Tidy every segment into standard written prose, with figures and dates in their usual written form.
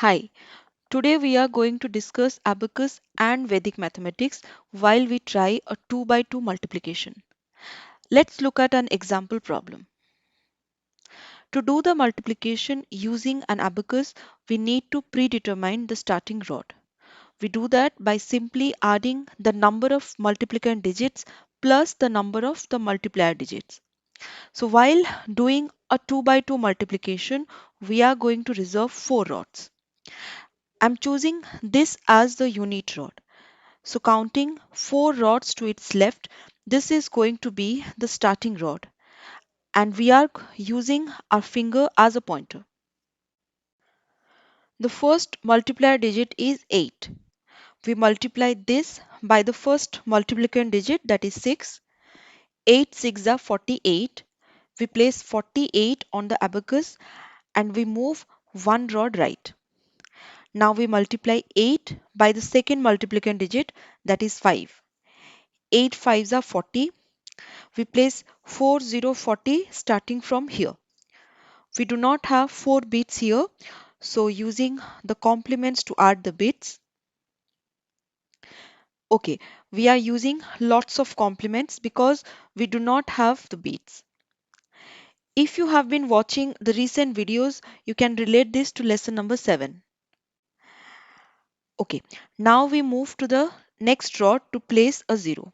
Hi, today we are going to discuss abacus and Vedic mathematics while we try a 2 by 2 multiplication. Let's look at an example problem. To do the multiplication using an abacus, we need to predetermine the starting rod. We do that by simply adding the number of multiplicand digits plus the number of the multiplier digits. So while doing a 2 by 2 multiplication, we are going to reserve 4 rods. I'm choosing this as the unit rod. So counting 4 rods to its left, this is going to be the starting rod and we are using our finger as a pointer. The first multiplier digit is 8. We multiply this by the first multiplicand digit, that is 6. 8 6 are 48. We place 48 on the abacus and we move one rod right. Now we multiply 8 by the second multiplicand digit, that is 5. 8 5s are 40. We place 4040 starting from here. We do not have 4 bits here, so using the complements to add the bits. Okay, we are using lots of complements because we do not have the bits. If you have been watching the recent videos, you can relate this to lesson number 7. Okay, now we move to the next rod to place a 0.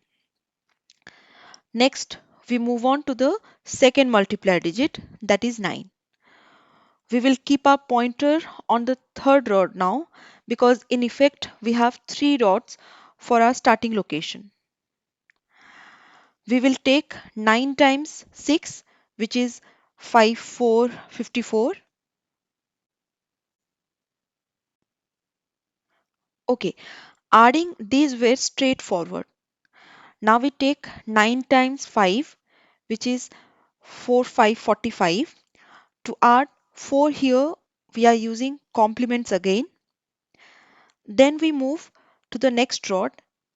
Next, we move on to the second multiplier digit, that is 9. We will keep our pointer on the third rod now because in effect we have 3 rods for our starting location. We will take 9 times 6, which is 5 4 54. Okay, adding these were straightforward. Now we take 9 times 5, which is 4 5 45. To add 4 here, we are using complements again. Then we move to the next rod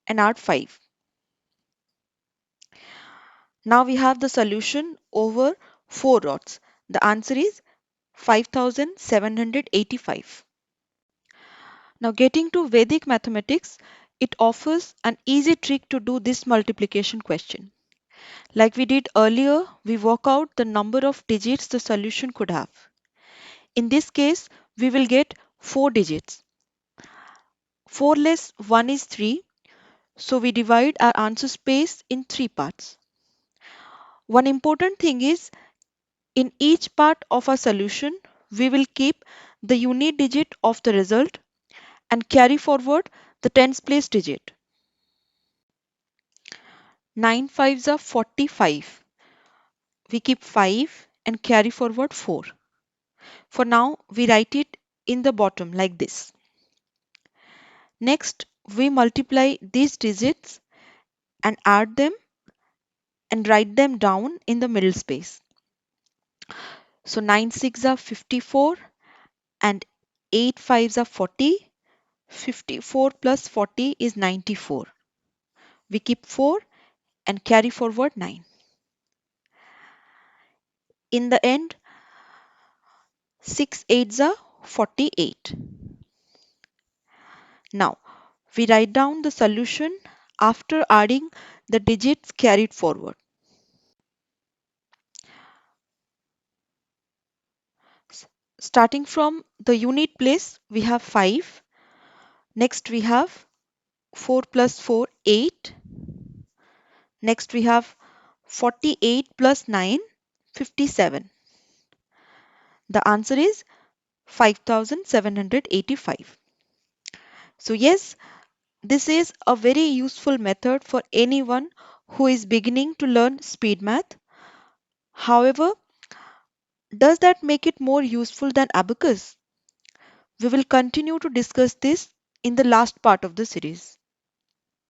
and add 5. Now we have the solution over 4 rods. The answer is 5785. Now getting to Vedic mathematics, it offers an easy trick to do this multiplication question. Like we did earlier, we work out the number of digits the solution could have. In this case, we will get 4 digits. 4 less 1 is 3, so we divide our answer space in 3 parts. One important thing is, in each part of our solution, we will keep the unit digit of the result and carry forward the tens place digit. 9 5s are 45. We keep 5 and carry forward 4. For now, we write it in the bottom like this. Next, we multiply these digits and add them and write them down in the middle space. So 9 6 are 54 and 8 5s are 40. 54 plus 40 is 94. We keep 4 and carry forward 9. In the end, 6 8s are 48. Now, we write down the solution after adding the digits carried forward. Starting from the unit place, we have 5. Next, we have 4 plus 4, 8. Next, we have 48 plus 9, 57. The answer is 5785. So yes, this is a very useful method for anyone who is beginning to learn speed math. However, does that make it more useful than abacus? We will continue to discuss this in the last part of the series.